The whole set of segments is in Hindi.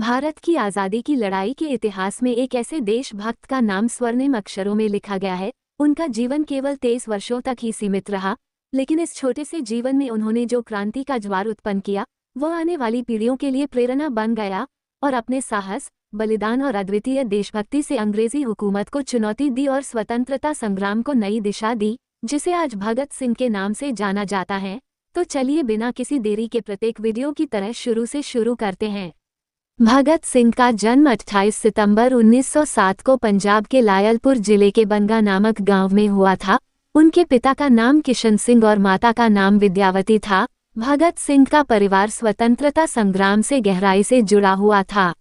भारत की आज़ादी की लड़ाई के इतिहास में एक ऐसे देशभक्त का नाम स्वर्णिम अक्षरों में लिखा गया है। उनका जीवन केवल 23 वर्षों तक ही सीमित रहा, लेकिन इस छोटे से जीवन में उन्होंने जो क्रांति का ज्वार उत्पन्न किया, वह आने वाली पीढ़ियों के लिए प्रेरणा बन गया और अपने साहस, बलिदान और अद्वितीय देशभक्ति से अंग्रेजी हुकूमत को चुनौती दी और स्वतंत्रता संग्राम को नई दिशा दी, जिसे आज भगत सिंह के नाम से जाना जाता है। तो चलिए बिना किसी देरी के प्रत्येक वीडियो की तरह शुरू करते हैं। भगत सिंह का जन्म 28 सितंबर 1907 को पंजाब के लायलपुर जिले के बनगा नामक गांव में हुआ था। उनके पिता का नाम किशन सिंह और माता का नाम विद्यावती था। भगत सिंह का परिवार स्वतंत्रता संग्राम से गहराई से जुड़ा हुआ था।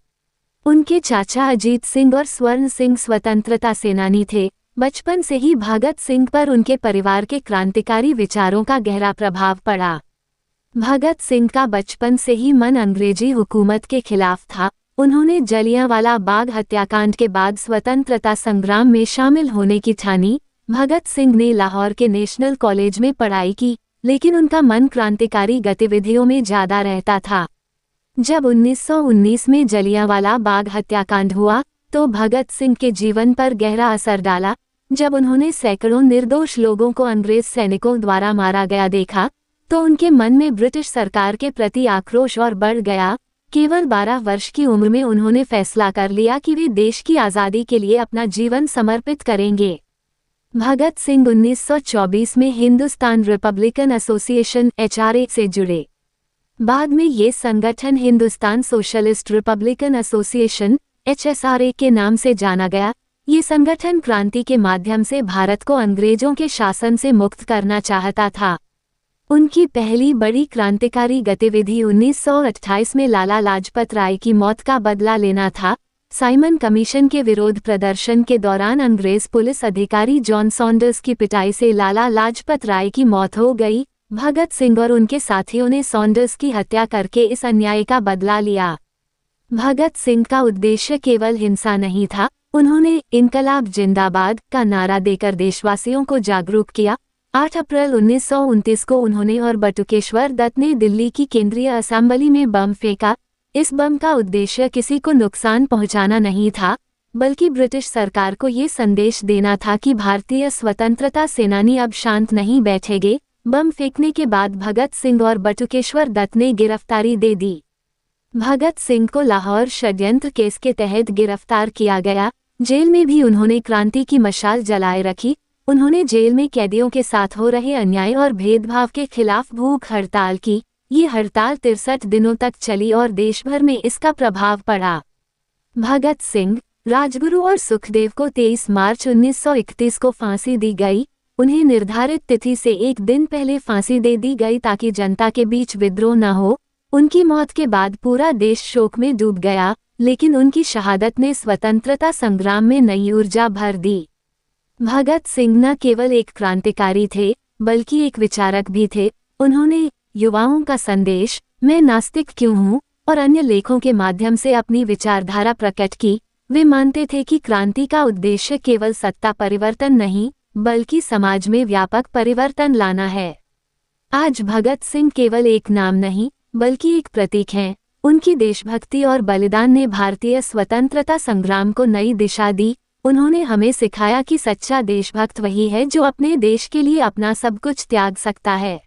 उनके चाचा अजीत सिंह और स्वर्ण सिंह स्वतंत्रता सेनानी थे। बचपन से ही भगत सिंह पर उनके परिवार के क्रांतिकारी विचारों का गहरा प्रभाव पड़ा। भगत सिंह का बचपन से ही मन अंग्रेजी हुकूमत के खिलाफ था। उन्होंने जलियांवाला बाग हत्याकांड के बाद स्वतंत्रता संग्राम में शामिल होने की ठानी। भगत सिंह ने लाहौर के नेशनल कॉलेज में पढ़ाई की, लेकिन उनका मन क्रांतिकारी गतिविधियों में ज्यादा रहता था। जब 1919 में जलियांवाला बाग हत्याकांड हुआ तो भगत सिंह के जीवन पर गहरा असर डाला। जब उन्होंने सैकड़ों निर्दोष लोगों को अंग्रेज सैनिकों द्वारा मारा गया देखा तो उनके मन में ब्रिटिश सरकार के प्रति आक्रोश और बढ़ गया। केवल 12 वर्ष की उम्र में उन्होंने फैसला कर लिया कि वे देश की आज़ादी के लिए अपना जीवन समर्पित करेंगे। भगत सिंह 1924 में हिंदुस्तान रिपब्लिकन एसोसिएशन (HRA) से जुड़े। बाद में ये संगठन Hindustan socialist Republican association (HSRA) के नाम से जाना गया। ये संगठन क्रांति के माध्यम से भारत को अंग्रेजों के शासन से मुक्त करना चाहता था। उनकी पहली बड़ी क्रांतिकारी गतिविधि 1928 में लाला लाजपत राय की मौत का बदला लेना था। साइमन कमीशन के विरोध प्रदर्शन के दौरान अंग्रेज पुलिस अधिकारी जॉन सॉन्डर्स की पिटाई से लाला लाजपत राय की मौत हो गई। भगत सिंह और उनके साथियों ने सॉन्डर्स की हत्या करके इस अन्याय का बदला लिया। भगत सिंह का उद्देश्य केवल हिंसा नहीं था। उन्होंने इनकलाब जिंदाबाद का नारा देकर देशवासियों को जागरूक किया। 8 अप्रैल 1929 को उन्होंने और बटुकेश्वर दत्त ने दिल्ली की केंद्रीय असेंबली में बम फेंका। इस बम का उद्देश्य किसी को नुकसान पहुंचाना नहीं था, बल्कि ब्रिटिश सरकार को ये संदेश देना था कि भारतीय स्वतंत्रता सेनानी अब शांत नहीं बैठेंगे। बम फेंकने के बाद भगत सिंह और बटुकेश्वर दत्त ने गिरफ्तारी दे दी। भगत सिंह को लाहौर षड्यंत्र केस के तहत गिरफ्तार किया गया। जेल में भी उन्होंने क्रांति की मशाल जलाए रखी। उन्होंने जेल में कैदियों के साथ हो रहे अन्याय और भेदभाव के खिलाफ भूख हड़ताल की। ये हड़ताल 63 दिनों तक चली और देश भर में इसका प्रभाव पड़ा। भगत सिंह, राजगुरु और सुखदेव को 23 मार्च 1931 को फांसी दी गई। उन्हें निर्धारित तिथि से एक दिन पहले फांसी दे दी गई ताकि जनता के बीच विद्रोह न हो। उनकी मौत के बाद पूरा देश शोक में डूब गया, लेकिन उनकी शहादत ने स्वतंत्रता संग्राम में नई ऊर्जा भर दी। भगत सिंह न केवल एक क्रांतिकारी थे, बल्कि एक विचारक भी थे। उन्होंने युवाओं का संदेश, मैं नास्तिक क्यों हूँ, और अन्य लेखों के माध्यम से अपनी विचारधारा प्रकट की। वे मानते थे कि क्रांति का उद्देश्य केवल सत्ता परिवर्तन नहीं, बल्कि समाज में व्यापक परिवर्तन लाना है। आज भगत सिंह केवल एक नाम नहीं, बल्कि एक प्रतीक हैं। उनकी देशभक्ति और बलिदान ने भारतीय स्वतंत्रता संग्राम को नई दिशा दी। उन्होंने हमें सिखाया कि सच्चा देशभक्त वही है जो अपने देश के लिए अपना सब कुछ त्याग सकता है।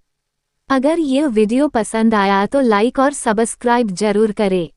अगर यह वीडियो पसंद आया तो लाइक और सब्सक्राइब जरूर करें।